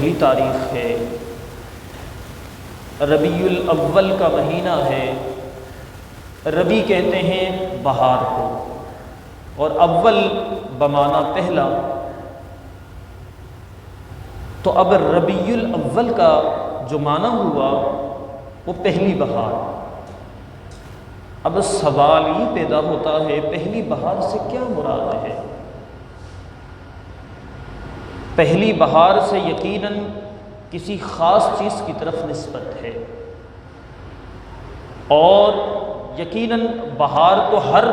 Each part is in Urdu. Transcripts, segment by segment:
پہلی تاریخ ہے، ربیع الاول کا مہینہ ہے۔ ربیع کہتے ہیں بہار کو، اور اول بمعنی پہلا۔ تو اب ربیع الاول کا جو معنی ہوا وہ پہلی بہار۔ اب سوال یہ پیدا ہوتا ہے، پہلی بہار سے کیا مراد ہے؟ پہلی بہار سے یقیناً کسی خاص چیز کی طرف نسبت ہے، اور یقیناً بہار تو ہر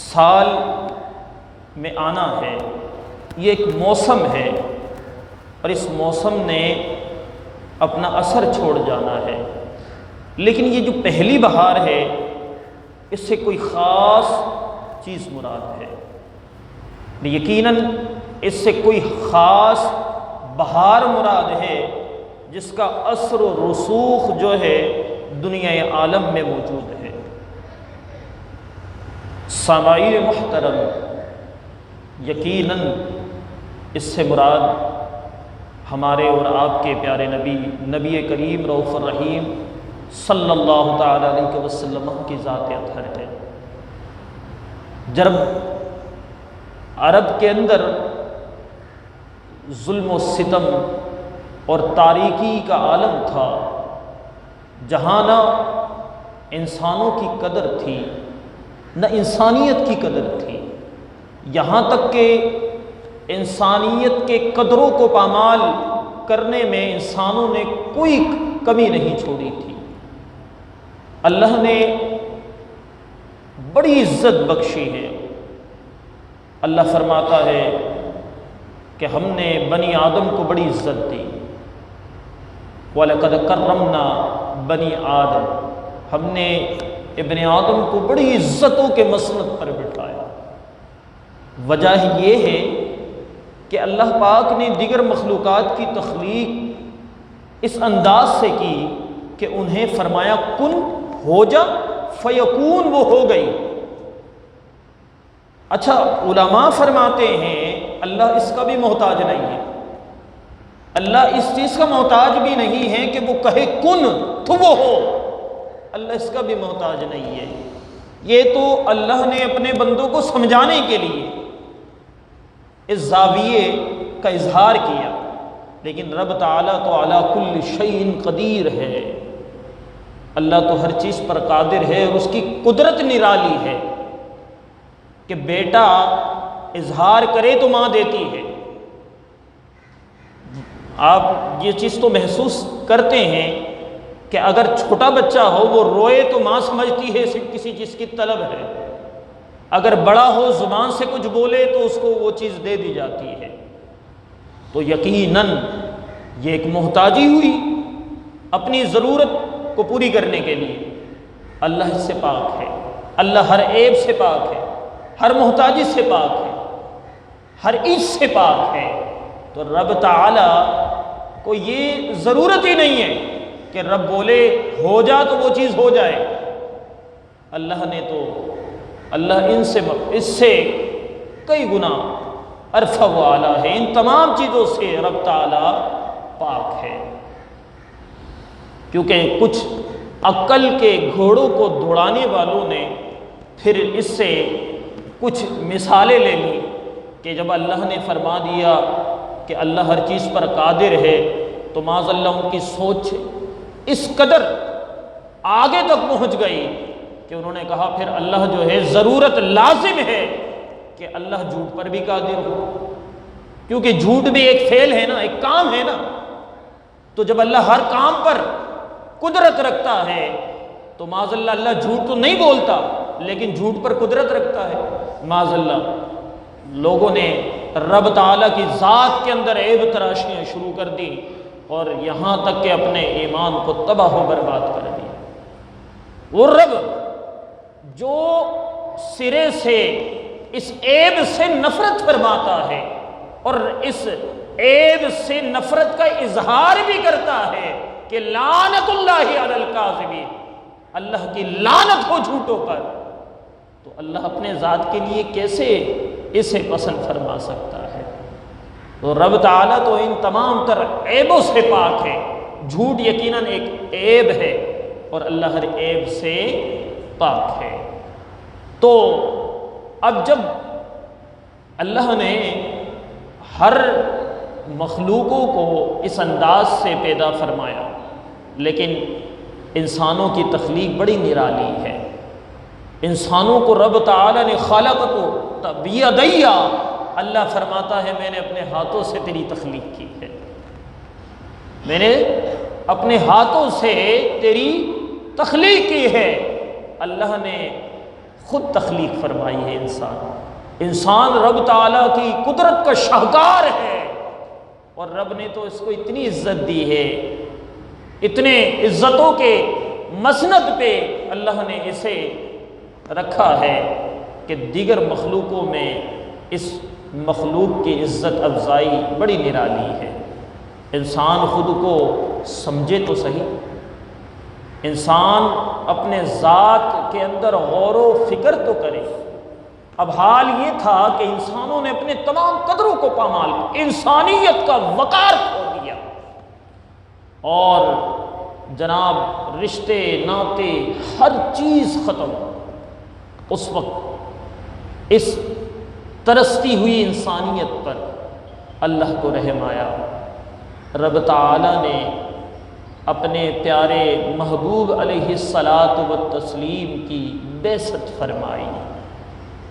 سال میں آنا ہے، یہ ایک موسم ہے، اور اس موسم نے اپنا اثر چھوڑ جانا ہے۔ لیکن یہ جو پہلی بہار ہے، اس سے کوئی خاص چیز مراد ہے، یقیناً اس سے کوئی خاص بہار مراد ہے جس کا اثر و رسوخ جو ہے دنیا عالم میں موجود ہے۔ سامعین محترم، یقیناً اس سے مراد ہمارے اور آپ کے پیارے نبی کریم رؤوف الرحیم صلی اللہ تعالی علیہ وسلم کی ذات اطہر ہے۔ جب عرب کے اندر ظلم و ستم اور تاریکی کا عالم تھا، جہاں نہ انسانوں کی قدر تھی نہ انسانیت کی قدر تھی، یہاں تک کہ انسانیت کے قدروں کو پامال کرنے میں انسانوں نے کوئی کمی نہیں چھوڑی تھی، اللہ نے بڑی عزت بخشی ہے۔ اللہ فرماتا ہے کہ ہم نے بنی آدم کو بڑی عزت دی، وَلَقَدْ كَرَّمْنَا بنی آدم، ہم نے ابن آدم کو بڑی عزتوں کے مسند پر بٹھایا۔ وجہ یہ ہے کہ اللہ پاک نے دیگر مخلوقات کی تخلیق اس انداز سے کی کہ انہیں فرمایا کن ہو جا فیکون، وہ ہو گئی۔ اچھا، علماء فرماتے ہیں اللہ اس کا بھی محتاج نہیں ہے، اللہ اس چیز کا محتاج بھی نہیں ہے کہ وہ کہے کن تو وہ ہو، اللہ اس کا بھی محتاج نہیں ہے۔ یہ تو اللہ نے اپنے بندوں کو سمجھانے کے لیے اس زاویے کا اظہار کیا، لیکن رب تعالیٰ تو علی کل شیء قدیر ہے، اللہ تو ہر چیز پر قادر ہے، اور اس کی قدرت نرالی ہے کہ بیٹا اظہار کرے تو ماں دیتی ہے۔ آپ یہ چیز تو محسوس کرتے ہیں کہ اگر چھوٹا بچہ ہو وہ روئے تو ماں سمجھتی ہے صرف کسی چیز کی طلب ہے، اگر بڑا ہو زبان سے کچھ بولے تو اس کو وہ چیز دے دی جاتی ہے۔ تو یقیناً یہ ایک محتاجی ہوئی اپنی ضرورت کو پوری کرنے کے لیے۔ اللہ اس سے پاک ہے، اللہ ہر عیب سے پاک ہے، ہر محتاجی سے پاک ہے، ہر عیب سے پاک ہے۔ تو رب تعالی کو یہ ضرورت ہی نہیں ہے کہ رب بولے ہو جا تو وہ چیز ہو جائے۔ اللہ نے تو اس سے کئی گنا ارفع و اعلیٰ ہے، ان تمام چیزوں سے رب تعالی پاک ہے۔ کیونکہ کچھ عقل کے گھوڑوں کو دوڑانے والوں نے پھر اس سے کچھ مثالیں لے لی کہ جب اللہ نے فرما دیا کہ اللہ ہر چیز پر قادر ہے تو معاذ اللہ ان کی سوچ اس قدر آگے تک پہنچ گئی کہ انہوں نے کہا پھر اللہ جو ہے ضرورت لازم ہے کہ اللہ جھوٹ پر بھی قادر ہو، کیونکہ جھوٹ بھی ایک فعل ہے نا، ایک کام ہے نا۔ تو جب اللہ ہر کام پر قدرت رکھتا ہے تو معاذ اللہ اللہ جھوٹ تو نہیں بولتا، لیکن جھوٹ پر قدرت رکھتا ہے۔ معاذ اللہ لوگوں نے رب تعالیٰ کی ذات کے اندر عیب تراشیاں شروع کر دی، اور یہاں تک کہ اپنے ایمان کو تباہ و برباد کر دیا۔ وہ رب جو سرے سے اس عیب سے نفرت فرماتا ہے اور اس عیب سے نفرت کا اظہار بھی کرتا ہے کہ لعنت اللہ علی الکاذبین، اللہ کی لعنت ہو جھوٹوں پر، تو اللہ اپنے ذات کے لیے کیسے اسے پسند فرما سکتا ہے؟ تو رب تعالیٰ تو ان تمام تر عیبوں سے پاک ہے. جھوٹ یقیناً ایک عیب ہے اور اللہ ہر عیب سے پاک ہے. تو اب جب اللہ نے ہر مخلوقوں کو اس انداز سے پیدا فرمایا، لیکن انسانوں کی تخلیق بڑی نرالی ہے. انسانوں کو رب تعالیٰ نے خلقت بیدیا، اللہ فرماتا ہے میں نے اپنے ہاتھوں سے تیری تخلیق کی ہے، میں نے اپنے ہاتھوں سے تیری تخلیق کی ہے. اللہ نے خود تخلیق فرمائی ہے. انسان رب تعالیٰ کی قدرت کا شاہکار ہے، اور رب نے تو اس کو اتنی عزت دی ہے، اتنے عزتوں کے مسند پہ اللہ نے اسے رکھا ہے کہ دیگر مخلوقوں میں اس مخلوق کی عزت افزائی بڑی نرالی ہے. انسان خود کو سمجھے تو صحیح، انسان اپنے ذات کے اندر غور و فکر تو کرے. اب حال یہ تھا کہ انسانوں نے اپنے تمام قدروں کو پامال کیا، انسانیت کا وقار کھو دیا، اور جناب رشتے ناطے ہر چیز ختم. اس وقت اس ترستی ہوئی انسانیت پر اللہ کو رحم آیا. رب تعالیٰ نے اپنے پیارے محبوب علیہ الصلاۃ والتسلیم کی بعثت فرمائی،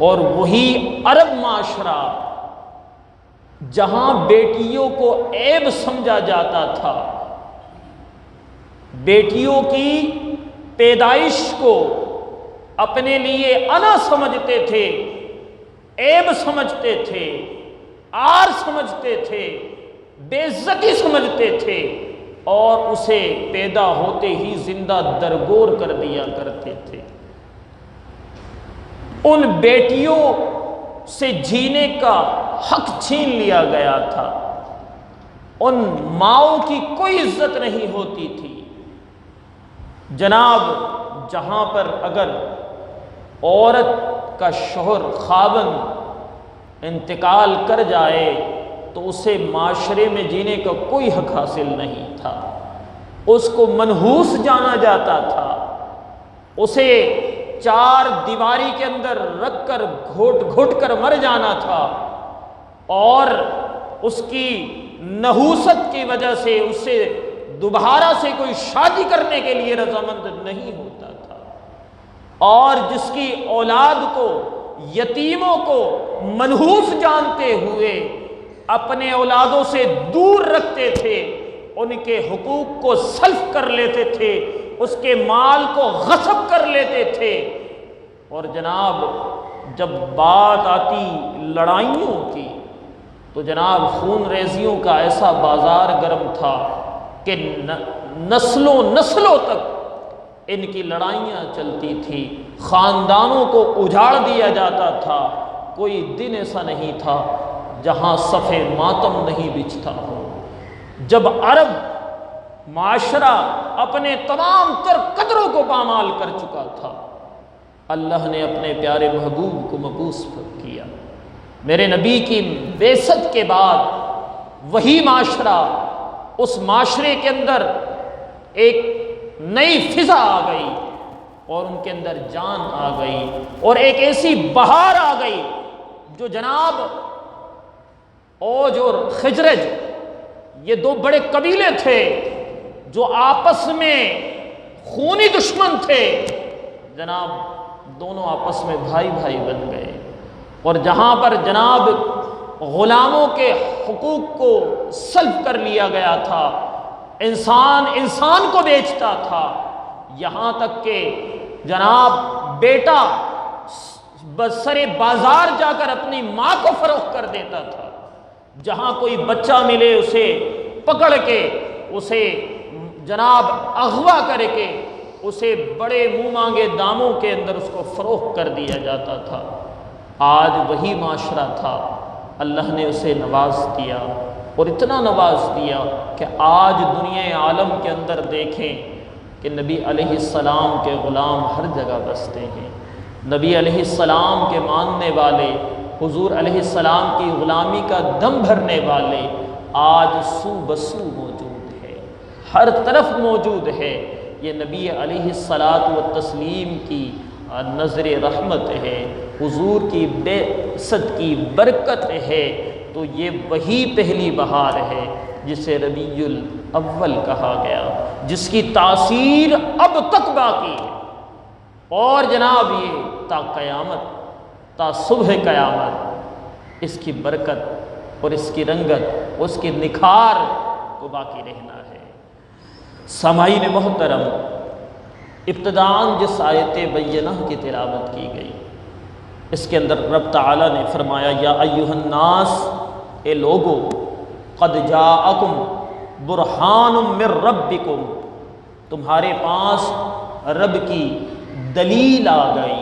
اور وہی عرب معاشرہ جہاں بیٹیوں کو عیب سمجھا جاتا تھا، بیٹیوں کی پیدائش کو اپنے لیے انا سمجھتے تھے، عیب سمجھتے تھے، عار سمجھتے تھے، بے عزتی سمجھتے تھے، اور اسے پیدا ہوتے ہی زندہ درگور کر دیا کرتے تھے. ان بیٹیوں سے جینے کا حق چھین لیا گیا تھا. ان ماؤں کی کوئی عزت نہیں ہوتی تھی. جناب جہاں پر اگر عورت کا شوہر خاوند انتقال کر جائے تو اسے معاشرے میں جینے کا کوئی حق حاصل نہیں تھا، اس کو منحوس جانا جاتا تھا، اسے چار دیواری کے اندر رکھ کر گھوٹ گھوٹ کر مر جانا تھا، اور اس کی نحوست کی وجہ سے اسے دوبارہ سے کوئی شادی کرنے کے لیے رضامند نہیں ہوتا تھا. اور جس کی اولاد کو، یتیموں کو منحوس جانتے ہوئے اپنے اولادوں سے دور رکھتے تھے، ان کے حقوق کو سلب کر لیتے تھے، اس کے مال کو غصب کر لیتے تھے. اور جناب جب بات آتی لڑائیوں کی تو جناب خون ریزیوں کا ایسا بازار گرم تھا کہ نسلوں نسلوں تک ان کی لڑائیاں چلتی تھی، خاندانوں کو اجاڑ دیا جاتا تھا. کوئی دن ایسا نہیں تھا جہاں صف ماتم نہیں بچھتا ہو. جب عرب معاشرہ اپنے تمام تر قدروں کو پامال کر چکا تھا، اللہ نے اپنے پیارے محبوب کو مبعوث کیا. میرے نبی کی بعثت کے بعد وہی معاشرہ، اس معاشرے کے اندر ایک نئی فضا آ گئی، اور ان کے اندر جان آ گئی، اور ایک ایسی بہار آ گئی جو جناب اوج اور خزرج، یہ دو بڑے قبیلے تھے جو آپس میں خونی دشمن تھے، جناب دونوں آپس میں بھائی بھائی بن گئے. اور جہاں پر جناب غلاموں کے حقوق کو سلب کر لیا گیا تھا، انسان انسان کو بیچتا تھا، یہاں تک کہ جناب بیٹا بسر بازار جا کر اپنی ماں کو فروخت کر دیتا تھا. جہاں کوئی بچہ ملے اسے پکڑ کے، اسے جناب اغوا کر کے، اسے بڑے منہ مانگے داموں کے اندر اس کو فروخت کر دیا جاتا تھا. آج وہی معاشرہ تھا، اللہ نے اسے نواز دیا، اور اتنا نواز دیا کہ آج دنیا عالم کے اندر دیکھیں کہ نبی علیہ السلام کے غلام ہر جگہ بستے ہیں. نبی علیہ السلام کے ماننے والے حضور علیہ السلام کی غلامی کا دم بھرنے والے آج سو بسو موجود ہے، ہر طرف موجود ہے۔ یہ نبی علیہ الصلاۃ والتسلیم کی نظر رحمت ہے، حضور کی بعثت کی برکت ہے۔ تو یہ وہی پہلی بہار ہے جسے ربیع الاول کہا گیا، جس کی تاثیر اب تک باقی ہے، اور جناب یہ تا قیامت، تا صبح قیامت اس کی برکت اور اس کی رنگت، اس کی نکھار کو باقی رہنا ہے۔ سامعین محترم، ابتداءً جس آیت بینہ کی تلاوت کی گئی، اس کے اندر رب تعالیٰ نے فرمایا یا ایھا الناس، اے لوگو، قد جاءکم برہان من ربکم، تمہارے پاس رب کی دلیل آ گئی،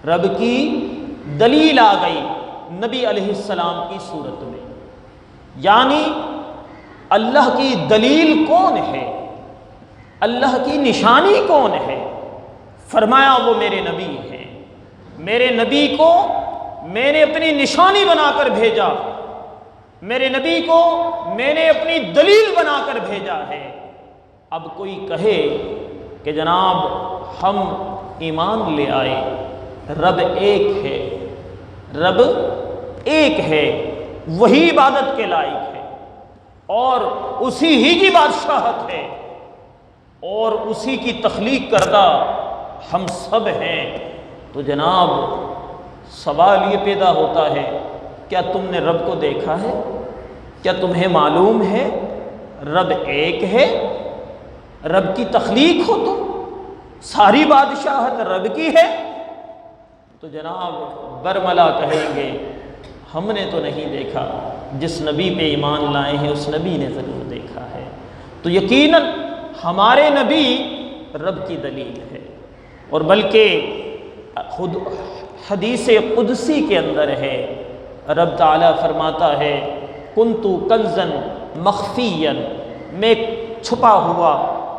رب کی دلیل آ گئی نبی علیہ السلام کی صورت میں۔ یعنی اللہ کی دلیل کون ہے، اللہ کی نشانی کون ہے؟ فرمایا وہ میرے نبی ہیں، میرے نبی کو میں نے اپنی نشانی بنا کر بھیجا، میرے نبی کو میں نے اپنی دلیل بنا کر بھیجا ہے۔ اب کوئی کہے کہ جناب ہم ایمان لے آئے، رب ایک ہے، رب ایک ہے، وہی عبادت کے لائق ہے، اور اسی ہی کی بادشاہت ہے، اور اسی کی تخلیق کردہ ہم سب ہیں۔ تو جناب سوال یہ پیدا ہوتا ہے، کیا تم نے رب کو دیکھا ہے؟ کیا تمہیں معلوم ہے رب ایک ہے؟ رب کی تخلیق ہو تم، ساری بادشاہت رب کی ہے؟ تو جناب برملا کہیں گے ہم نے تو نہیں دیکھا، جس نبی پہ ایمان لائے ہیں اس نبی نے ضرور دیکھا ہے۔ تو یقیناً ہمارے نبی رب کی دلیل ہے، اور بلکہ خود حدیث قدسی کے اندر ہے، رب تعالیٰ فرماتا ہے کنت کنزا مخفیا، میں چھپا ہوا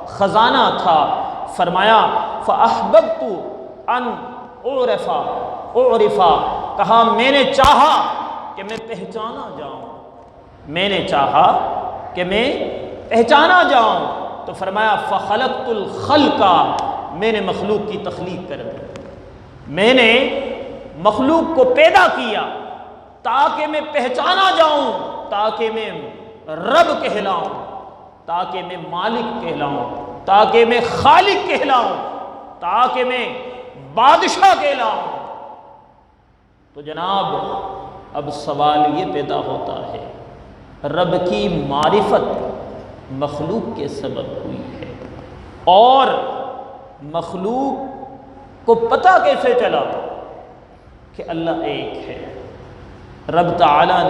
خزانہ تھا، فرمایا فاحببت ان اعرفا، کہا میں نے چاہا کہ میں پہچانا جاؤں، میں نے چاہا کہ میں پہچانا جاؤں، تو فرمایا فخلقت الخلق، میں نے مخلوق کی تخلیق کر دی، میں نے مخلوق کو پیدا کیا تاکہ میں پہچانا جاؤں، تاکہ میں رب کہلاؤں، تاکہ میں مالک کہلاؤں، تاکہ میں خالق کہلاؤں، تاکہ میں بادشاہ کہلاؤں۔ تو جناب اب سوال یہ پیدا ہوتا ہے، رب کی معرفت مخلوق کے سبب ہوئی ہے، اور مخلوق کو پتہ کیسے چلا کہ اللہ ایک ہے؟ رب تعالیٰ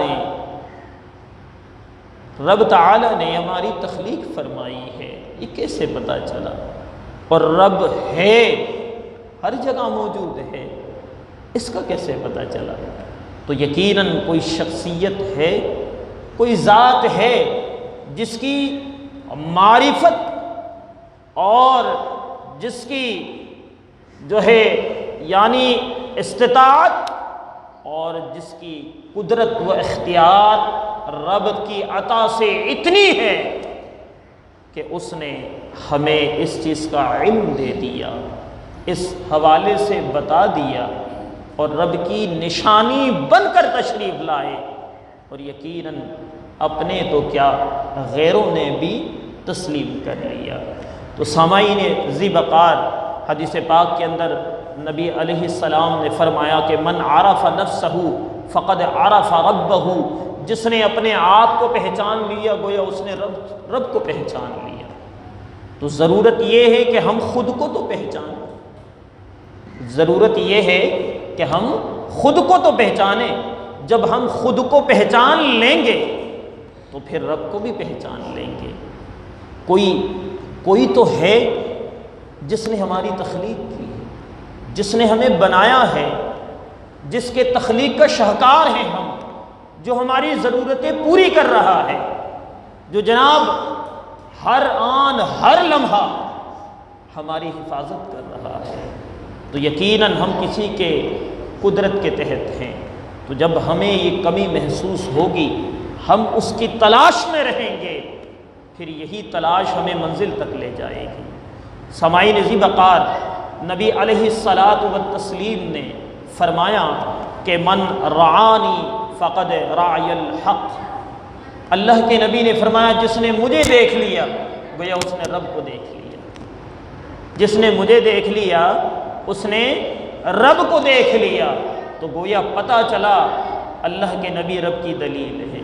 نے ہماری تخلیق فرمائی ہے، یہ کیسے پتہ چلا؟ اور رب ہے، ہر جگہ موجود ہے، اس کا کیسے پتہ چلا؟ تو یقیناً کوئی شخصیت ہے، کوئی ذات ہے جس کی معرفت اور جس کی جو ہے یعنی استطاعت اور جس کی قدرت و اختیار رب کی عطا سے اتنی ہے کہ اس نے ہمیں اس چیز کا علم دے دیا، اس حوالے سے بتا دیا، اور رب کی نشانی بن کر تشریف لائے، اور یقیناً اپنے تو کیا غیروں نے بھی تسلیم کر لیا۔ تو سامعین ذی وقار، حدیث پاک کے اندر نبی علیہ السلام نے فرمایا کہ من عرف نفسہ فقد عرف ربہ، جس نے اپنے آپ کو پہچان لیا گویا اس نے رب کو پہچان لیا۔ تو ضرورت یہ ہے کہ ہم خود کو تو پہچانیں، ضرورت یہ ہے کہ ہم خود کو تو پہچانیں۔ جب ہم خود کو پہچان لیں گے تو پھر رب کو بھی پہچان لیں گے۔ کوئی تو ہے جس نے ہماری تخلیق کی ہے، جس نے ہمیں بنایا ہے، جس کے تخلیق کا شاہکار ہیں ہم، جو ہماری ضرورتیں پوری کر رہا ہے، جو جناب ہر آن ہر لمحہ ہماری حفاظت کر رہا ہے۔ تو یقیناً ہم کسی کے قدرت کے تحت ہیں، تو جب ہمیں یہ کمی محسوس ہوگی، ہم اس کی تلاش میں رہیں گے، پھر یہی تلاش ہمیں منزل تک لے جائے گی۔ سامعین ذی وقار، نبی علیہ الصلاۃ والتسلیم نے فرمایا کہ من رعانی فقد رعی الحق۔ اللہ کے نبی نے فرمایا جس نے مجھے دیکھ لیا گویا اس نے رب کو دیکھ لیا، جس نے مجھے دیکھ لیا اس نے رب کو دیکھ لیا۔ تو گویا پتہ چلا اللہ کے نبی رب کی دلیل ہے،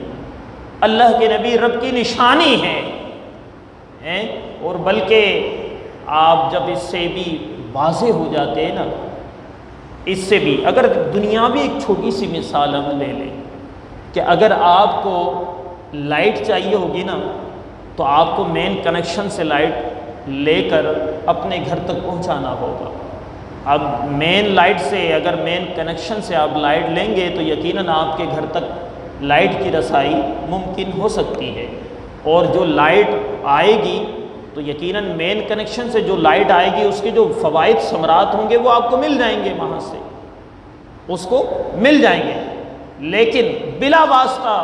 اللہ کے نبی رب کی نشانی ہے۔ اور بلکہ آپ جب اس سے بھی واضح ہو جاتے ہیں نا، اس سے بھی اگر دنیاوی ایک چھوٹی سی مثال ہم لے لیں کہ اگر آپ کو لائٹ چاہیے ہوگی نا تو آپ کو مین کنیکشن سے لائٹ لے کر اپنے گھر تک پہنچانا ہوگا۔ اب مین لائٹ سے اگر مین کنیکشن سے آپ لائٹ لیں گے تو یقیناً آپ کے گھر تک لائٹ کی رسائی ممکن ہو سکتی ہے، اور جو لائٹ آئے گی تو یقیناً مین کنیکشن سے جو لائٹ آئے گی اس کے جو فوائد ثمرات ہوں گے وہ آپ کو مل جائیں گے، وہاں سے اس کو مل جائیں گے۔ لیکن بلا واسطہ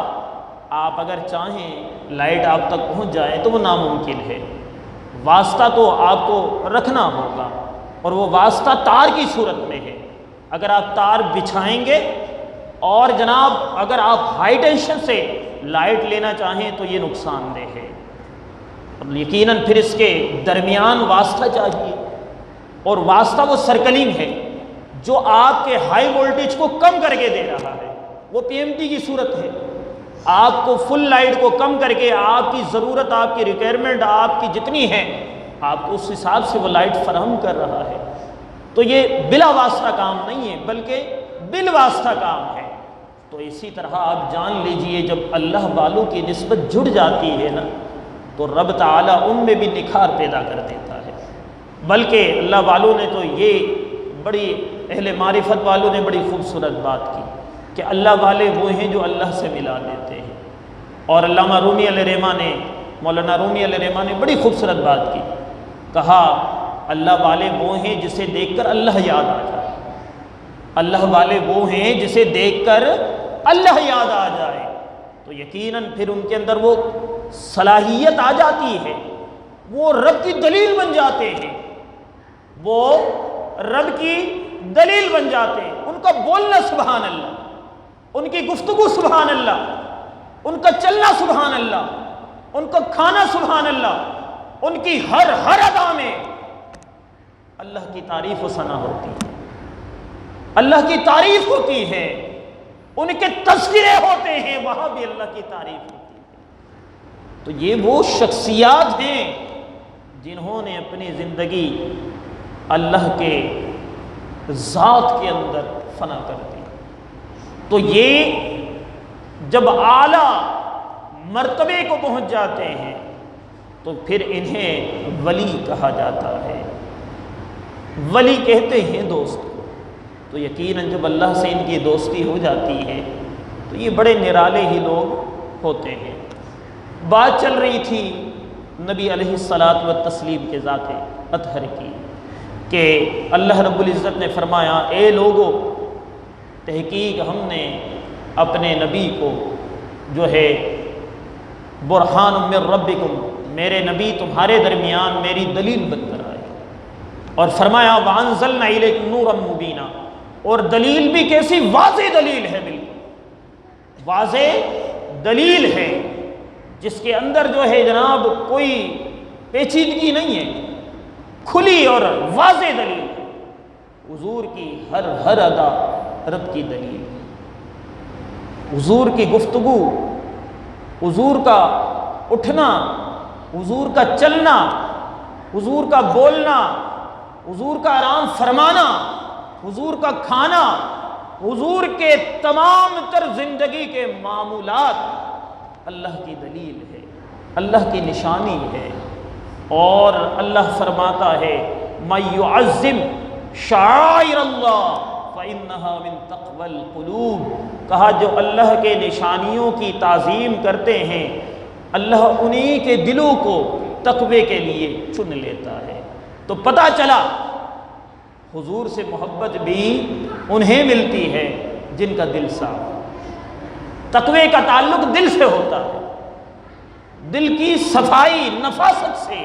آپ اگر چاہیں لائٹ آپ تک پہنچ جائے تو وہ ناممکن ہے، واسطہ تو آپ کو رکھنا ہوگا، اور وہ واسطہ تار کی صورت میں ہے۔ اگر آپ تار بچھائیں گے اور جناب اگر آپ ہائی ٹینشن سے لائٹ لینا چاہیں تو یہ نقصان دہ ہے، یقیناً پھر اس کے درمیان واسطہ چاہیے، اور واسطہ وہ سرکلنگ ہے جو آپ کے ہائی وولٹیج کو کم کر کے دے رہا ہے، وہ پی ایم ٹی کی صورت ہے، آپ کو فل لائٹ کو کم کر کے آپ کی ضرورت، آپ کی ریکوائرمنٹ آپ کی جتنی ہے آپ کو اس حساب سے وہ لائٹ فراہم کر رہا ہے۔ تو یہ بلا واسطہ کام نہیں ہے بلکہ بالواسطہ کام ہے۔ تو اسی طرح آپ جان لیجئے جب اللہ والوں کی نسبت جڑ جاتی ہے نا تو رب تعالیٰ ان میں بھی نکھار پیدا کر دیتا ہے۔ بلکہ اللہ والوں نے تو یہ بڑی اہل معرفت والوں نے بڑی خوبصورت بات کی کہ اللہ والے وہ ہیں جو اللہ سے ملا دیتے ہیں۔ اور علامہ رومی علیہ رحمہ نے، مولانا رومی علیہ رحمہ نے بڑی خوبصورت بات کی، کہا اللہ والے وہ ہیں جسے دیکھ کر اللہ یاد آ جائے، اللہ والے وہ ہیں جسے دیکھ کر اللہ یاد آ جائے، تو یقیناً پھر ان کے اندر وہ صلاحیت آ جاتی ہے، وہ رب کی دلیل بن جاتے ہیں، وہ رب کی دلیل بن جاتے ہیں۔ ان کا بولنا سبحان اللہ، ان کی گفتگو سبحان اللہ، ان کا چلنا سبحان اللہ، ان کا کھانا سبحان اللہ، ان کی ہر ادا میں اللہ کی تعریف و ثنا ہوتی ہے، اللہ کی تعریف ہوتی ہے، ان کے تذکرے ہوتے ہیں، وہاں بھی اللہ کی تعریف ہوتی ہے۔ تو یہ وہ شخصیات ہیں جنہوں نے اپنی زندگی اللہ کے ذات کے اندر فنا کر دی۔ تو یہ جب اعلیٰ مرتبے کو پہنچ جاتے ہیں تو پھر انہیں ولی کہا جاتا ہے۔ ولی کہتے ہیں دوست کو۔ تو یقیناً جب اللہ سے ان کی دوستی ہو جاتی ہے تو یہ بڑے نرالے ہی لوگ ہوتے ہیں۔ بات چل رہی تھی نبی علیہ الصلاۃ والتسلیم کے ذات اطہر کی کہ اللہ رب العزت نے فرمایا اے لوگو، تحقیق ہم نے اپنے نبی کو جو ہے برہان من ربکم، میرے نبی تمہارے درمیان میری دلیل بن کر آئے، اور فرمایا وانزلنا الیکم نورا مبینا، اور دلیل بھی کیسی واضح دلیل ہے، بالکل واضح دلیل ہے جس کے اندر جو ہے جناب کوئی پیچیدگی نہیں ہے، کھلی اور واضح دلیل ہے۔ حضور کی ہر ادا رب کی دلیل ہے، حضور کی گفتگو، حضور کا اٹھنا، حضور کا چلنا، حضور کا بولنا، حضور کا آرام فرمانا، حضور کا کھانا، حضور کے تمام تر زندگی کے معمولات اللہ کی دلیل ہے، اللہ کی نشانی ہے۔ اور اللہ فرماتا ہے مَن يُعَظِّمْ شَعَائِرَ اللَّهِ فَإِنَّهَا مِن تَقْوَى الْقُلُوبِ، کہا جو اللہ کے نشانیوں کی تعظیم کرتے ہیں اللہ انہی کے دلوں کو تقوی کے لیے چن لیتا ہے۔ تو پتہ چلا حضور سے محبت بھی انہیں ملتی ہے جن کا دل صاف ہے۔ تقوی کا تعلق دل سے ہوتا ہے، دل کی صفائی نفاست سے۔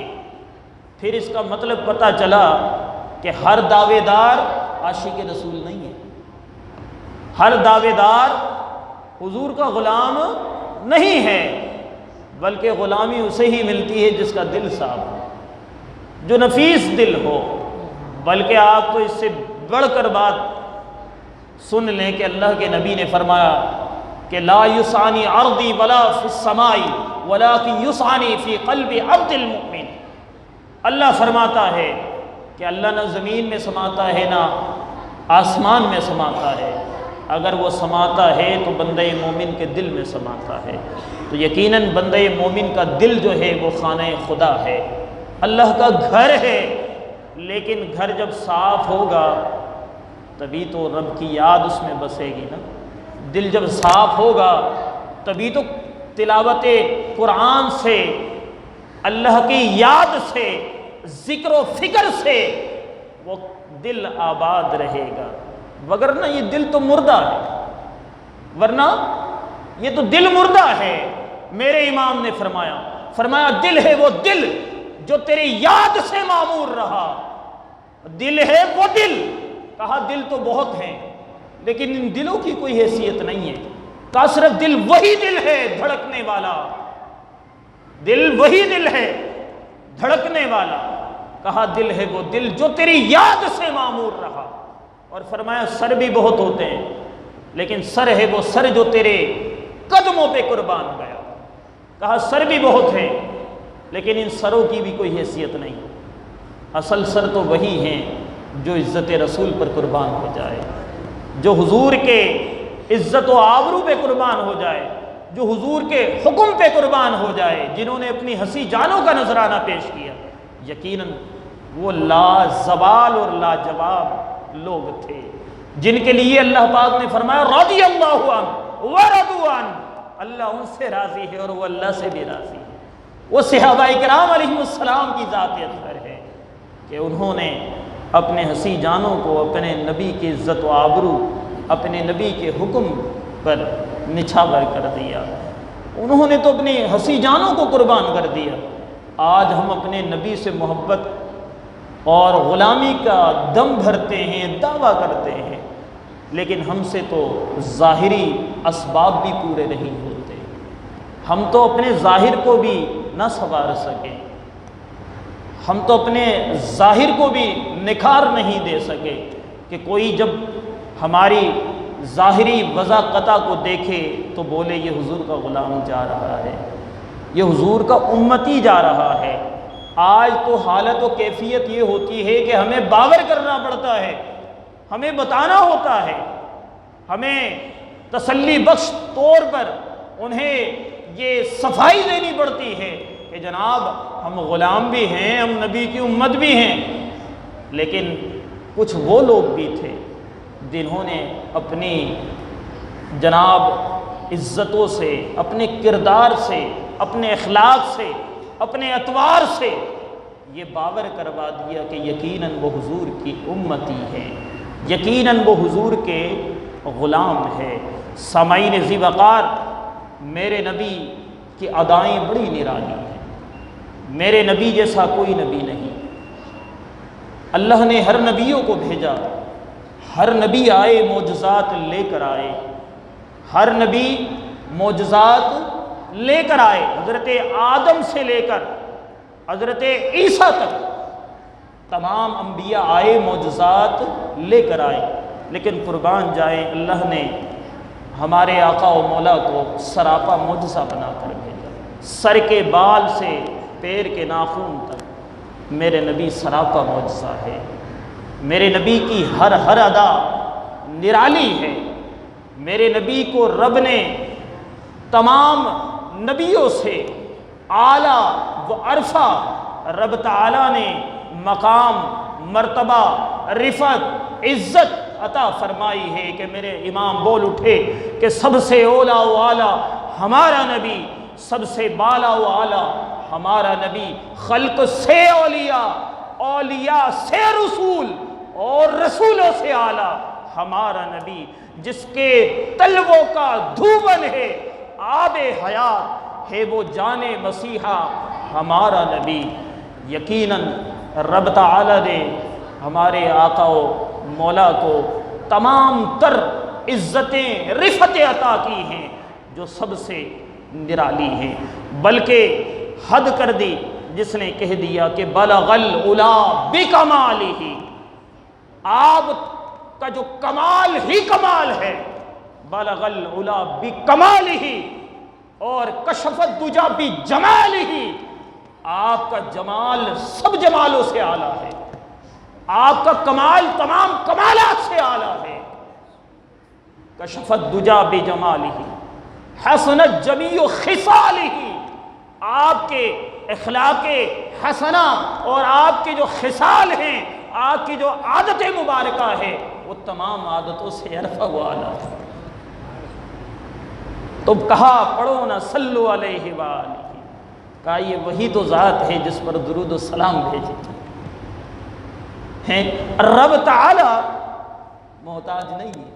پھر اس کا مطلب پتہ چلا کہ ہر دعوے دار عاشق رسول نہیں ہے، ہر دعوے دار حضور کا غلام نہیں ہے، بلکہ غلامی اسے ہی ملتی ہے جس کا دل صاف ہو، جو نفیس دل ہو۔ بلکہ آپ تو اس سے بڑھ کر بات سن لیں کہ اللہ کے نبی نے فرمایا کہ لا یسعنی ارضی ولا فی السماء ولکن یسعنی فی قلب عبد المؤمن۔ اللہ فرماتا ہے کہ اللہ نہ زمین میں سماتا ہے نہ آسمان میں سماتا ہے، اگر وہ سماتا ہے تو بندہ مومن کے دل میں سماتا ہے۔ تو یقیناً بندہ مومن کا دل جو ہے وہ خانہ خدا ہے، اللہ کا گھر ہے، لیکن گھر جب صاف ہوگا تبھی تو رب کی یاد اس میں بسے گی نا۔ دل جب صاف ہوگا تبھی تو تلاوت قرآن سے، اللہ کی یاد سے، ذکر و فکر سے وہ دل آباد رہے گا، وگرنہ یہ دل تو مردہ ہے، ورنہ یہ تو دل مردہ ہے۔ میرے امام نے فرمایا دل ہے وہ دل جو تیری یاد سے معمور رہا، دل ہے وہ دل۔ کہا دل تو بہت ہیں لیکن ان دلوں کی کوئی حیثیت نہیں ہے، کہا صرف دل وہی دل ہے دھڑکنے والا، دل وہی دل ہے دھڑکنے والا۔ کہا دل ہے وہ دل جو تیری یاد سے معمور رہا، اور فرمایا سر بھی بہت ہوتے ہیں لیکن سر ہے وہ سر جو تیرے قدموں پہ قربان گیا۔ کہا سر بھی بہت ہیں لیکن ان سروں کی بھی کوئی حیثیت نہیں، اصل سر تو وہی ہیں جو عزت رسول پر قربان ہو جائے، جو حضور کے عزت و آبرو پہ قربان ہو جائے، جو حضور کے حکم پہ قربان ہو جائے، جنہوں نے اپنی ہنسی جانوں کا نذرانہ پیش کیا، یقیناً وہ لازوال اور لاجواب لوگ تھے جن کے لیے اللہ پاک نے فرمایا رضی اللہ عنہ ورضوا عنہ، اللہ ان سے راضی ہے اور وہ اللہ سے بھی راضی ہے۔ وہ صحابہ کرام علیہ السلام کی ذات اطہر ہے کہ انہوں نے اپنے ہنسی جانوں کو اپنے نبی کی عزت و آبرو، اپنے نبی کے حکم پر نچھاور کر دیا، انہوں نے تو اپنی ہنسی جانوں کو قربان کر دیا۔ آج ہم اپنے نبی سے محبت اور غلامی کا دم بھرتے ہیں، دعویٰ کرتے ہیں، لیکن ہم سے تو ظاہری اسباب بھی پورے نہیں ہوتے، ہم تو اپنے ظاہر کو بھی نہ سنوار سکے، ہم تو اپنے ظاہر کو بھی نکھار نہیں دے سکے کہ کوئی جب ہماری ظاہری وضاقتہ کو دیکھے تو بولے یہ حضور کا غلام جا رہا ہے، یہ حضور کا امتی جا رہا ہے۔ آج تو حالت و کیفیت یہ ہوتی ہے کہ ہمیں باور کرنا پڑتا ہے، ہمیں بتانا ہوتا ہے، ہمیں تسلی بخش طور پر انہیں یہ صفائی دینی پڑتی ہے کہ جناب ہم غلام بھی ہیں، ہم نبی کی امت بھی ہیں۔ لیکن کچھ وہ لوگ بھی تھے جنہوں نے اپنی جناب عزتوں سے، اپنے کردار سے، اپنے اخلاق سے، اپنے اطوار سے یہ باور کروا دیا کہ یقیناً وہ حضور کی امتی ہے، یقیناً وہ حضور کے غلام ہے۔ سامعین ذی وقار، میرے نبی کی ادائیں بڑی نرالی ہیں، میرے نبی جیسا کوئی نبی نہیں۔ اللہ نے ہر نبیوں کو بھیجا، ہر نبی آئے معجزات لے کر آئے، ہر نبی معجزات لے کر آئے، حضرت آدم سے لے کر حضرت عیسیٰ تک تمام انبیاء آئے، معجزات لے کر آئے، لیکن قربان جائیں اللہ نے ہمارے آقا و مولا کو سراپا معجزہ بنا کر بھیجا، سر کے بال سے پیر کے ناخن تک میرے نبی سراپا معجزہ ہے۔ میرے نبی کی ہر ادا نرالی ہے، میرے نبی کو رب نے تمام نبیوں سے اعلیٰ و عرفہ رب تعالیٰ نے مقام، مرتبہ، رفعت، عزت عطا فرمائی ہے کہ میرے امام بول اٹھے کہ سب سے اولیٰ و اعلیٰ ہمارا نبی، سب سے بالا و اعلیٰ ہمارا نبی، خلق سے اولیاء، اولیاء سے رسول اور رسولوں سے اعلیٰ ہمارا نبی۔ جس کے تلووں کا دھوبن ہے آب حیات ہے وہ جان مسیحا ہمارا نبی۔ یقیناً رب تعالی نے ہمارے آقا و مولا کو تمام تر عزتیں رفعتیں عطا کی ہیں جو سب سے نرالی ہیں، بلکہ حد کر دی جس نے کہہ دیا کہ بلغ العلا بکمالہ، آپ کا جو کمال ہی کمال ہے، بلغ العلا بکمالہ، اور کشف الدجی بجمالہ، آپ کا جمال سب جمالوں سے اعلیٰ ہے، آپ کا کمال تمام کمالات سے اعلیٰ ہے۔ کشف الدجی بجمالہ حسنت جمیع خصالہ، آپ کے اخلاق حسنہ اور آپ کے جو خصال ہیں، آپ کی جو عادت مبارکہ ہے، وہ تمام عادتوں سے عرفہ و اعلیٰ ہے۔ تو کہا پڑھو نہ صلو علیہ وآلہ، کہا یہ وہی تو ذات ہے جس پر درود و سلام بھیجے ہیں۔ رب تعالی محتاج نہیں ہے،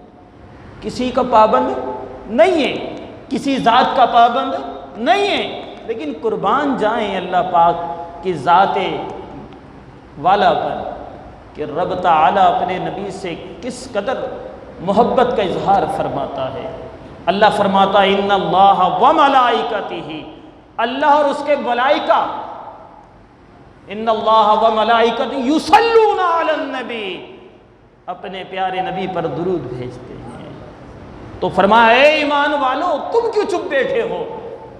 کسی کا پابند نہیں ہے، کسی ذات کا پابند نہیں ہے، لیکن قربان جائیں اللہ پاک کی ذات والا پر کہ رب تعالی اپنے نبی سے کس قدر محبت کا اظہار فرماتا ہے۔ اللہ فرماتا ہے ان اللہ و ملائکتہ، اللہ اور اس کے ملائکہ، ان اللہ و ملائکتہ یصلون علی النبی، اپنے پیارے نبی پر درود بھیجتے ہیں۔ تو فرمایا اے ایمان والو تم کیوں چپ بیٹھے ہو؟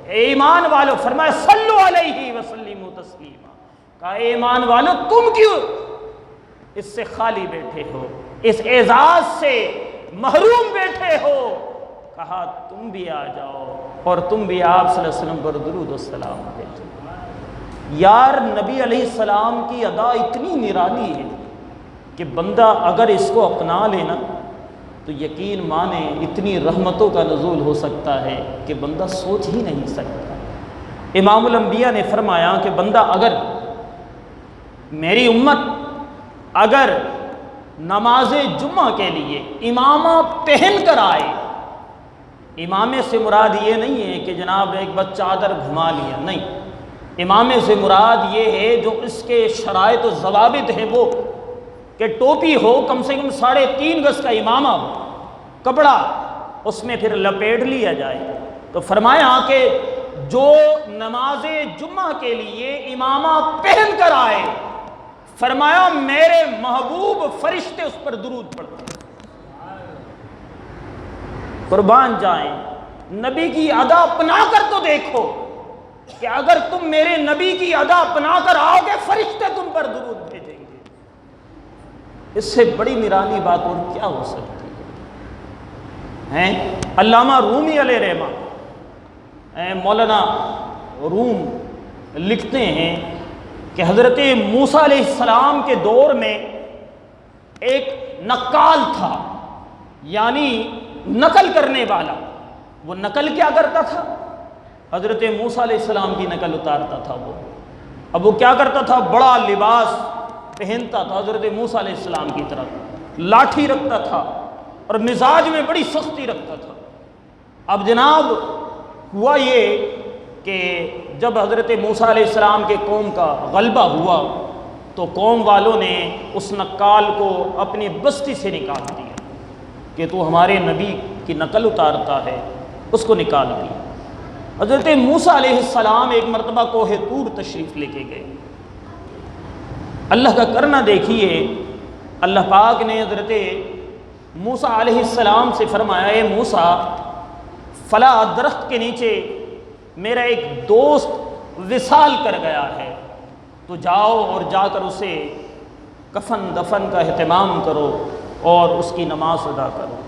اے ایمان والو، فرمایا صلو علیہ وسلموا تسلیما، کہا اے ایمان والو تم کیوں اس سے خالی بیٹھے ہو، اس اعزاز سے محروم بیٹھے ہو؟ کہا تم بھی آ جاؤ اور تم بھی آپ صلی اللہ علیہ وسلم پر درود و سلام بھیجو۔ یار نبی علیہ السلام کی ادا اتنی نرالی ہے کہ بندہ اگر اس کو اپنا لینا تو یقین مانے اتنی رحمتوں کا نزول ہو سکتا ہے کہ بندہ سوچ ہی نہیں سکتا۔ امام الانبیاء نے فرمایا کہ بندہ اگر، میری امت اگر نماز جمعہ کے لیے امامہ پہن کر آئے، امامے سے مراد یہ نہیں ہے کہ جناب ایک بس چادر گھما لیا، نہیں، امامے سے مراد یہ ہے جو اس کے شرائط و ضوابط ہیں وہ کہ ٹوپی ہو، کم سے کم 3.5 گز کا امامہ ہو، کپڑا اس میں پھر لپیٹ لیا جائے۔ تو فرمایا کہ جو نماز جمعہ کے لیے امامہ پہن کر آئے، فرمایا میرے محبوب فرشتے اس پر درود پڑھتے ہیں۔ قربان جائیں، نبی کی ادا اپنا کر تو دیکھو کہ اگر تم میرے نبی کی ادا اپنا کر آؤ گے فرشتے تم پر درود بھیجیں گے۔ اس سے بڑی نرالی بات اور کیا ہو سکتی ہے؟ علامہ رومی علیہ رحمہ، مولانا روم لکھتے ہیں کہ حضرت موسیٰ علیہ السلام کے دور میں ایک نقال تھا، یعنی نقل کرنے والا۔ وہ نقل کیا کرتا تھا؟ حضرت موسیٰ علیہ السلام کی نقل اتارتا تھا وہ۔ اب وہ کیا کرتا تھا؟ بڑا لباس پہنتا تھا حضرت موسیٰ علیہ السلام کی طرف، لاٹھی رکھتا تھا اور مزاج میں بڑی سختی رکھتا تھا۔ اب جناب ہوا یہ کہ جب حضرت موسیٰ علیہ السلام کے قوم کا غلبہ ہوا تو قوم والوں نے اس نقال کو اپنی بستی سے نکال دیا کہ تو ہمارے نبی کی نقل اتارتا ہے، اس کو نکال دیا۔ حضرت موسیٰ علیہ السلام ایک مرتبہ کوہ طور تشریف لے کے گئے۔ اللہ کا کرنا دیکھیے، اللہ پاک نے حضرت موسیٰ علیہ السلام سے فرمایا اے موسیٰ، فلاں درخت کے نیچے میرا ایک دوست وصال کر گیا ہے، تو جاؤ اور جا کر اسے کفن دفن کا اہتمام کرو اور اس کی نماز ادا کرو۔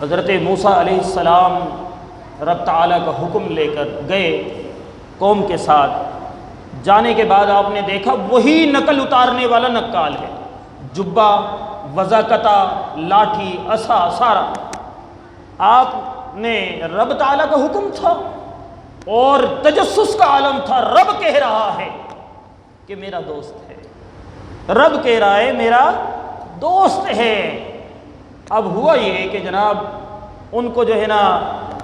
حضرت موسیٰ علیہ السلام رب تعالیٰ کا حکم لے کر گئے قوم کے ساتھ۔ جانے کے بعد آپ نے دیکھا وہی نقل اتارنے والا نقال ہے، جبہ، وضاقتہ، لاٹھی، عصا، سارا۔ آپ نے رب تعالیٰ کا حکم تھا اور تجسس کا عالم تھا، رب کہہ رہا ہے کہ میرا دوست ہے، رب کہہ رہا ہے میرا دوست ہے۔ اب ہوا یہ کہ جناب ان کو جو ہے نا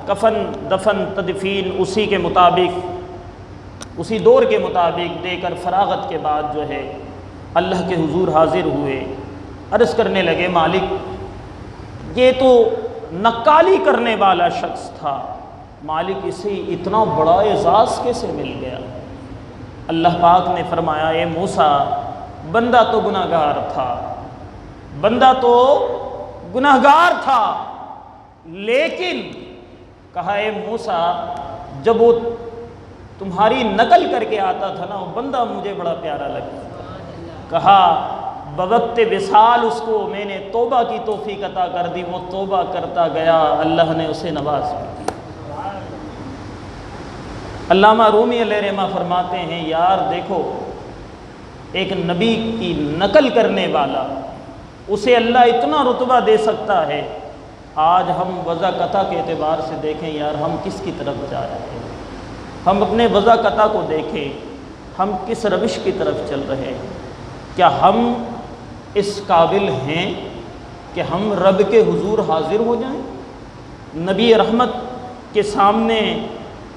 کفن دفن تدفین اسی کے مطابق، اسی دور کے مطابق دے کر فراغت کے بعد جو ہے اللہ کے حضور حاضر ہوئے، عرض کرنے لگے مالک یہ تو نقالی کرنے والا شخص تھا، مالک اسے اتنا بڑا اعزاز کیسے مل گیا؟ اللہ پاک نے فرمایا اے موسیٰ بندہ تو گناہگار تھا، بندہ تو گناہگار تھا، لیکن کہا اے موسیٰ جب وہ تمہاری نقل کر کے آتا تھا نا وہ بندہ مجھے بڑا پیارا لگتا تھا، کہا بوقت وصال اس کو میں نے توبہ کی توفیق عطا کر دی، وہ توبہ کرتا گیا، اللہ نے اسے نواز دی۔ علامہ رومی علیہ رحمہ فرماتے ہیں یار دیکھو ایک نبی کی نقل کرنے والا اسے اللہ اتنا رتبہ دے سکتا ہے، آج ہم وضع قطع کے اعتبار سے دیکھیں یار ہم کس کی طرف جا رہے ہیں، ہم اپنے وضع قطع کو دیکھیں، ہم کس روش کی طرف چل رہے ہیں؟ کیا ہم اس قابل ہیں کہ ہم رب کے حضور حاضر ہو جائیں، نبی رحمت کے سامنے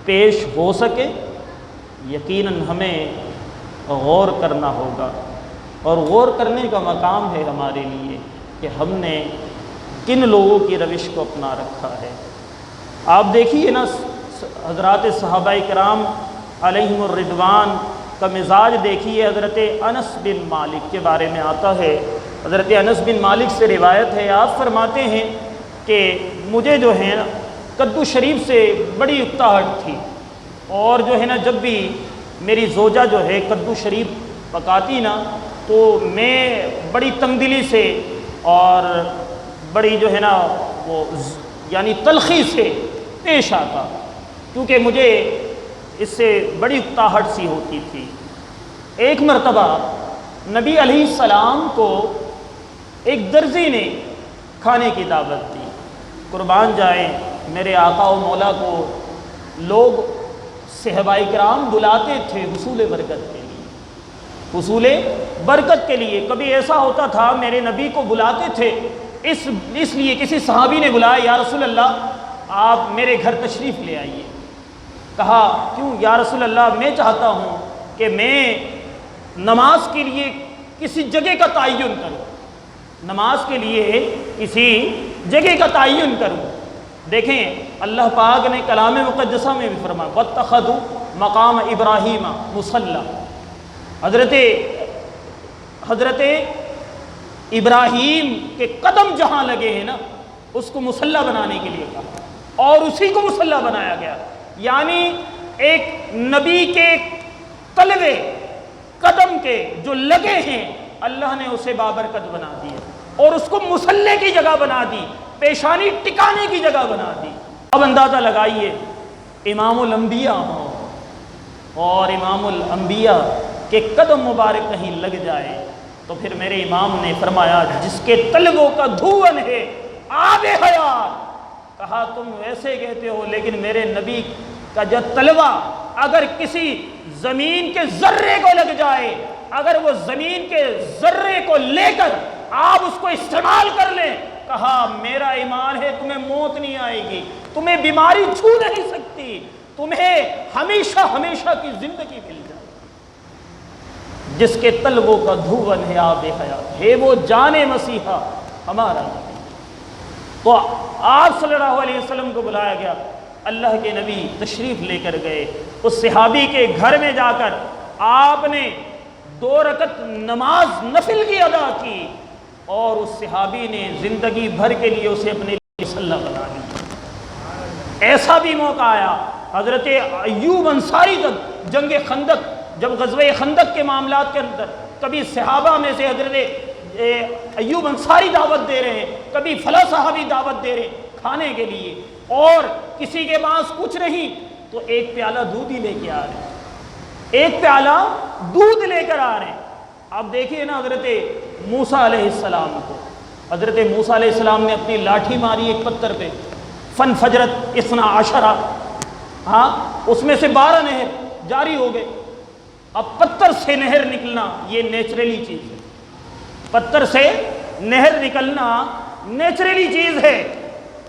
پیش ہو سکے؟ یقیناً ہمیں غور کرنا ہوگا، اور غور کرنے کا مقام ہے ہمارے لیے کہ ہم نے کن لوگوں کی روش کو اپنا رکھا ہے۔ آپ دیکھیے نا حضرات صحابہ کرام علیہم الرضوان کا مزاج دیکھیے، حضرت انس بن مالک کے بارے میں آتا ہے، حضرت انس بن مالک سے روایت ہے، آپ فرماتے ہیں کہ مجھے جو ہے نا کدو شریف سے بڑی اکتاہٹ تھی، اور جو ہے نا جب بھی میری زوجہ جو ہے کدو شریف پکاتی نا تو میں بڑی تنگدلی سے اور بڑی جو ہے نا وہ یعنی تلخی سے پیش آتا، کیونکہ مجھے اس سے بڑی اکتاہٹ سی ہوتی تھی۔ ایک مرتبہ نبی علیہ السلام کو ایک درزی نے کھانے کی دعوت دی، قربان جائیں میرے آقا و مولا کو لوگ صحابہ کرام بلاتے تھے حصول برکت کے لیے، حصول برکت کے لیے۔ کبھی ایسا ہوتا تھا میرے نبی کو بلاتے تھے اس لیے کسی صحابی نے بلایا یا رسول اللہ آپ میرے گھر تشریف لے آئیے، کہا کیوں یا رسول اللہ میں چاہتا ہوں کہ میں نماز کے لیے کسی جگہ کا تعین کروں، نماز کے لیے کسی جگہ کا تعین کروں۔ دیکھیں اللہ پاک نے کلام مقدسہ میں بھی فرمایا وَاتَّخَذُوا مقام ابراہیم مصلی، حضرت ابراہیم کے قدم جہاں لگے ہیں نا اس کو مصلی بنانے کے لیے کہا، اور اسی کو مصلی بنایا گیا، یعنی ایک نبی کے تلوے قدم کے جو لگے ہیں اللہ نے اسے بابرکت بنا دیا اور اس کو مصلی کی جگہ بنا دی، پیشانی ٹکانے کی جگہ بنا دی۔ اب اندازہ لگائیے امام الانبیاء ہوں اور امام الانبیاء کے قدم مبارک کہیں لگ جائے تو پھر میرے امام نے فرمایا جس کے تلووں کا دھون ہے آب حیات، کہا تم ویسے کہتے ہو لیکن میرے نبی کا جو تلوہ اگر کسی زمین کے ذرے کو لگ جائے، اگر وہ زمین کے ذرے کو لے کر آپ اس کو استعمال کر لیں، کہا میرا ایمان ہے تمہیں موت نہیں آئے گی، تمہیں بیماری چھو نہیں سکتی، تمہیں ہمیشہ ہمیشہ کی زندگی مل جائے۔ جس کے تلووں کا دھون ہے آب حیات، ہے وہ جان مسیحا ہمارا نبی۔ تو آپ صلی اللہ علیہ وسلم کو بلایا گیا، اللہ کے نبی تشریف لے کر گئے، اس صحابی کے گھر میں جا کر آپ نے 2 رکعت نماز نفل کی ادا کی، اور اس صحابی نے زندگی بھر کے لیے اسے اپنے لیے مصلی بنا لیا۔ ایسا بھی موقع آیا حضرت ایوب انصاری تک جنگ خندق، جب غزوہ خندق کے معاملات کے اندر کبھی صحابہ میں سے حضرت ایوب انصاری دعوت دے رہے ہیں، کبھی فلاں صحابی دعوت دے رہے ہیں کھانے کے لیے، اور کسی کے پاس کچھ نہیں تو ایک پیالہ دودھ ہی لے کے آ رہے ہیں، ایک پیالہ دودھ لے کر آ رہے ہیں۔ آپ دیکھیے نا حضرت موسیٰ علیہ السلام کو، حضرت موسیٰ علیہ السلام نے اپنی لاٹھی ماری ایک پتھر پہ، فانفجرت 12 ہاں اس میں سے 12 نہر جاری ہو گئے۔ اب پتھر سے نہر نکلنا یہ نیچرلی چیز ہے، پتھر سے نہر نکلنا نیچرلی چیز ہے۔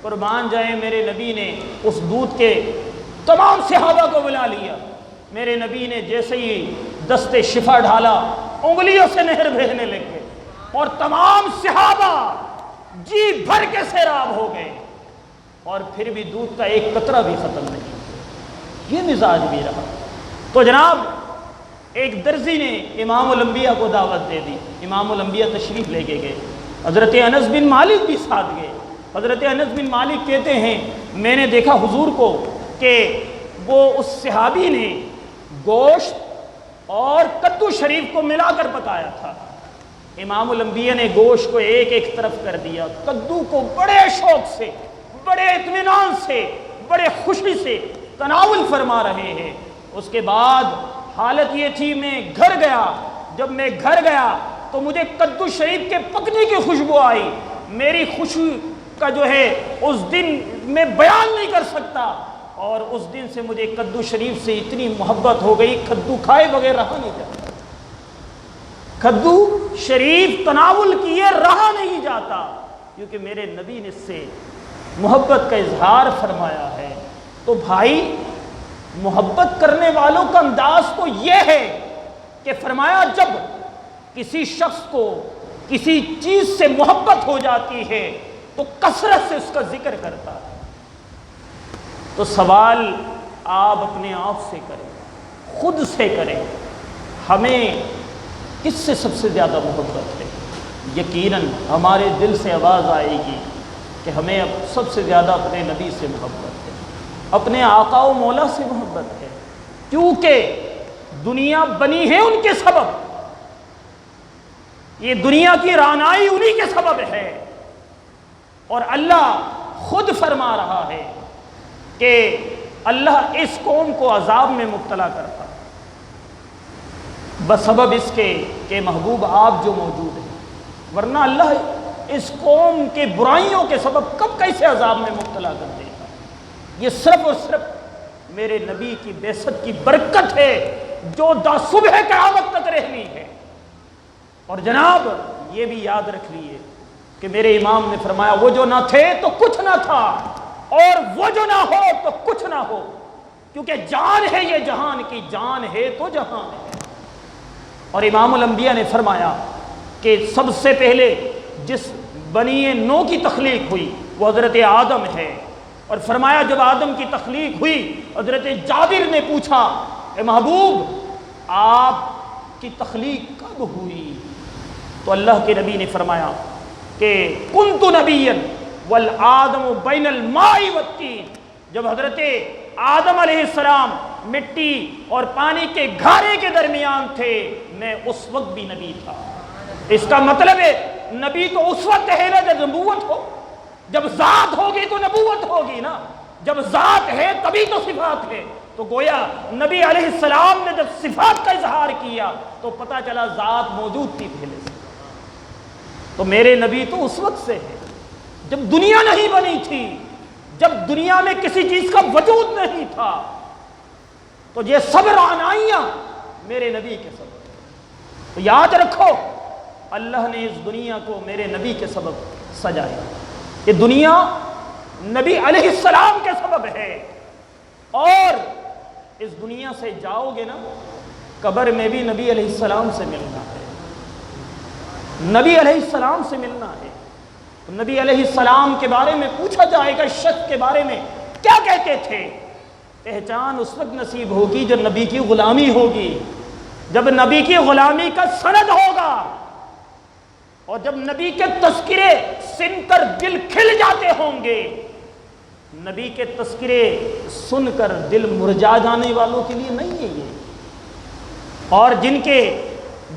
قربان جائیں میرے نبی نے اس دودھ کے تمام صحابہ کو بلا لیا۔ میرے نبی نے جیسے ہی دست شفا ڈھالا انگلیوں سے نہر بہنے لگ گئے اور تمام صحابہ جی بھر کے سیراب ہو گئے، اور پھر بھی دودھ کا ایک قطرہ بھی ختم نہیں۔ یہ مزاج بھی رہا۔ تو جناب ایک درزی نے امام الانبیاء کو دعوت دے دی، امام الانبیاء تشریف لے کے گئے، حضرت انس بن مالک بھی ساتھ گئے۔ حضرت انس بن مالک کہتے ہیں میں نے دیکھا حضور کو کہ وہ اس صحابی نے گوشت اور کدو شریف کو ملا کر پکایا تھا۔ امام الانبیاء نے گوشت کو ایک ایک طرف کر دیا، کدو کو بڑے شوق سے، بڑے اطمینان سے، بڑے خوشی سے تناول فرما رہے ہیں۔ اس کے بعد حالت یہ تھی میں گھر گیا، جب میں گھر گیا تو مجھے کدو شریف کے پکنے کی خوشبو آئی۔ میری خوشی کا جو ہے اس دن میں بیان نہیں کر سکتا، اور اس دن سے مجھے کدو شریف سے اتنی محبت ہو گئی، کدو کھائے بغیر رہا نہیں جاتا، کدو شریف تناول کیے رہا نہیں جاتا، کیونکہ میرے نبی نے اس سے محبت کا اظہار فرمایا ہے۔ تو بھائی محبت کرنے والوں کا انداز تو یہ ہے کہ فرمایا جب کسی شخص کو کسی چیز سے محبت ہو جاتی ہے تو کثرت سے اس کا ذکر کرتا ہے۔ تو سوال آپ اپنے آپ سے کریں، خود سے کریں، ہمیں کس سے سب سے زیادہ محبت ہے؟ یقیناً ہمارے دل سے آواز آئے گی کہ ہمیں اب سب سے زیادہ اپنے نبی سے محبت ہے، اپنے آقا و مولا سے محبت ہے، کیونکہ دنیا بنی ہے ان کے سبب، یہ دنیا کی رانائی انہی کے سبب ہے، اور اللہ خود فرما رہا ہے کہ اللہ اس قوم کو عذاب میں مبتلا کرتا بسبب اس کے کہ محبوب آپ جو موجود ہیں، ورنہ اللہ اس قوم کے برائیوں کے سبب کب کیسے عذاب میں مبتلا کر دے گا۔ یہ صرف اور صرف میرے نبی کی بعثت کی برکت ہے جو تا صبح قیامت تک رہنی ہے۔ اور جناب یہ بھی یاد رکھ لیے کہ میرے امام نے فرمایا وہ جو نہ تھے تو کچھ نہ تھا، اور وہ جو نہ ہو تو کچھ نہ ہو، کیونکہ جان ہے یہ جہان کی، جان ہے تو جہان ہے۔ اور امام الانبیاء نے فرمایا کہ سب سے پہلے جس بنی نو کی تخلیق ہوئی وہ حضرت آدم ہے، اور فرمایا جب آدم کی تخلیق ہوئی حضرت جابر نے پوچھا اے محبوب آپ کی تخلیق کب ہوئی؟ تو اللہ کے نبی نے فرمایا کہ کنت نبیا والآدم بین الماء والطین، جب حضرت آدم علیہ السلام مٹی اور پانی کے گھارے کے درمیان تھے میں اس وقت بھی نبی تھا۔ اس کا مطلب ہے نبی تو اس وقت ہے نا جب نبوت ہو، جب ذات ہوگی تو نبوت ہوگی نا، جب ذات ہے تبھی تو صفات ہے۔ تو گویا نبی علیہ السلام نے جب صفات کا اظہار کیا تو پتہ چلا ذات موجود تھی پہلے سے۔ تو میرے نبی تو اس وقت سے ہے جب دنیا نہیں بنی تھی، جب دنیا میں کسی چیز کا وجود نہیں تھا۔ تو یہ سب رعنائیاں میرے نبی کے سبب۔ تو یاد رکھو اللہ نے اس دنیا کو میرے نبی کے سبب سجایا، یہ دنیا نبی علیہ السلام کے سبب ہے، اور اس دنیا سے جاؤ گے نا قبر میں بھی نبی علیہ السلام سے ملنا ہے، نبی علیہ السلام سے ملنا ہے۔ تو نبی علیہ السلام کے بارے میں پوچھا جائے گا، شخص کے بارے میں کیا کہتے تھے؟ پہچان اس وقت نصیب ہوگی جب نبی کی غلامی ہوگی، جب نبی کی غلامی کا سند ہوگا، اور جب نبی کے تذکرے سن کر دل کھل جاتے ہوں گے۔ نبی کے تذکرے سن کر دل مرجا جانے والوں کے لیے نہیں ہے یہ، اور جن کے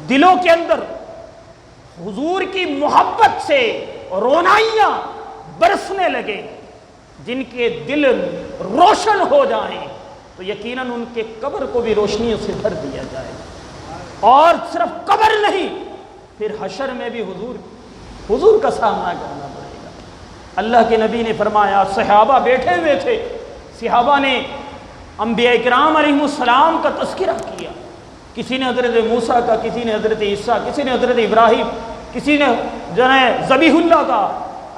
دلوں کے اندر حضور کی محبت سے رونائیاں برسنے لگے، جن کے دل روشن ہو جائیں تو یقیناً ان کے قبر کو بھی روشنیوں سے بھر دیا جائے، اور صرف قبر نہیں پھر حشر میں بھی حضور کا سامنا کرنا پڑے گا۔ اللہ کے نبی نے فرمایا صحابہ بیٹھے ہوئے تھے، صحابہ نے انبیاء کرام علیہ السلام کا تذکرہ کیا، کسی نے حضرت موسیٰ کا، کسی نے حضرت عیسیٰ، کسی نے حضرت ابراہیم، کسی نے ذبیح اللہ کا،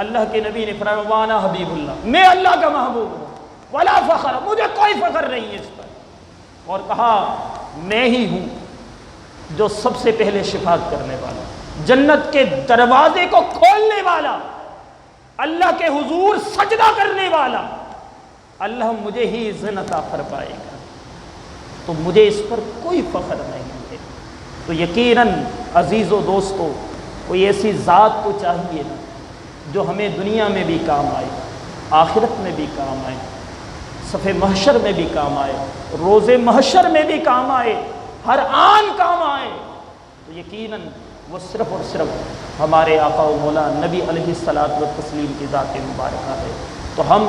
اللہ کے نبی نے فرمایا وانا حبیب اللہ، میں اللہ کا محبوب ہوں، ولا فخر، مجھے کوئی فخر نہیں ہے اس پر، اور کہا میں ہی ہوں جو سب سے پہلے شفاعت کرنے والا، جنت کے دروازے کو کھولنے والا، اللہ کے حضور سجدہ کرنے والا، اللہ مجھے ہی عزت عطا فرمائے گا، تو مجھے اس پر کوئی فخر نہیں ہے۔ تو یقیناً عزیز و دوستو، کوئی ایسی ذات تو چاہیے نا جو ہمیں دنیا میں بھی کام آئے، آخرت میں بھی کام آئے، صف محشر میں بھی کام آئے، روز محشر میں بھی کام آئے، ہر آن کام آئے، تو یقیناً وہ صرف اور صرف ہمارے آقا و مولا نبی علیہ الصلوۃ والتسلیم کی ذات مبارکہ ہے۔ تو ہم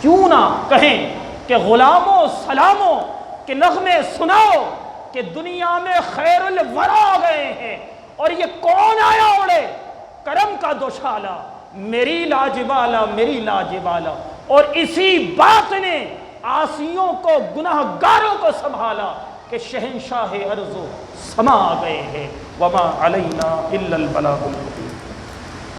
کیوں نہ کہیں کہ غلاموں سلاموں کہ نغمے سناؤ کہ دنیا میں خیر الورا آ گئے ہیں، اور یہ کون آیا اڑے کرم کا دوشالا، میری لاجوالا میری لاجوالا، اور اسی بات نے عاصیوں کو گناہ گاروں کو سنبھالا کہ شہنشاہ ارض و سما آ گئے ہیں۔ وما علینا الا البلاغ المبین۔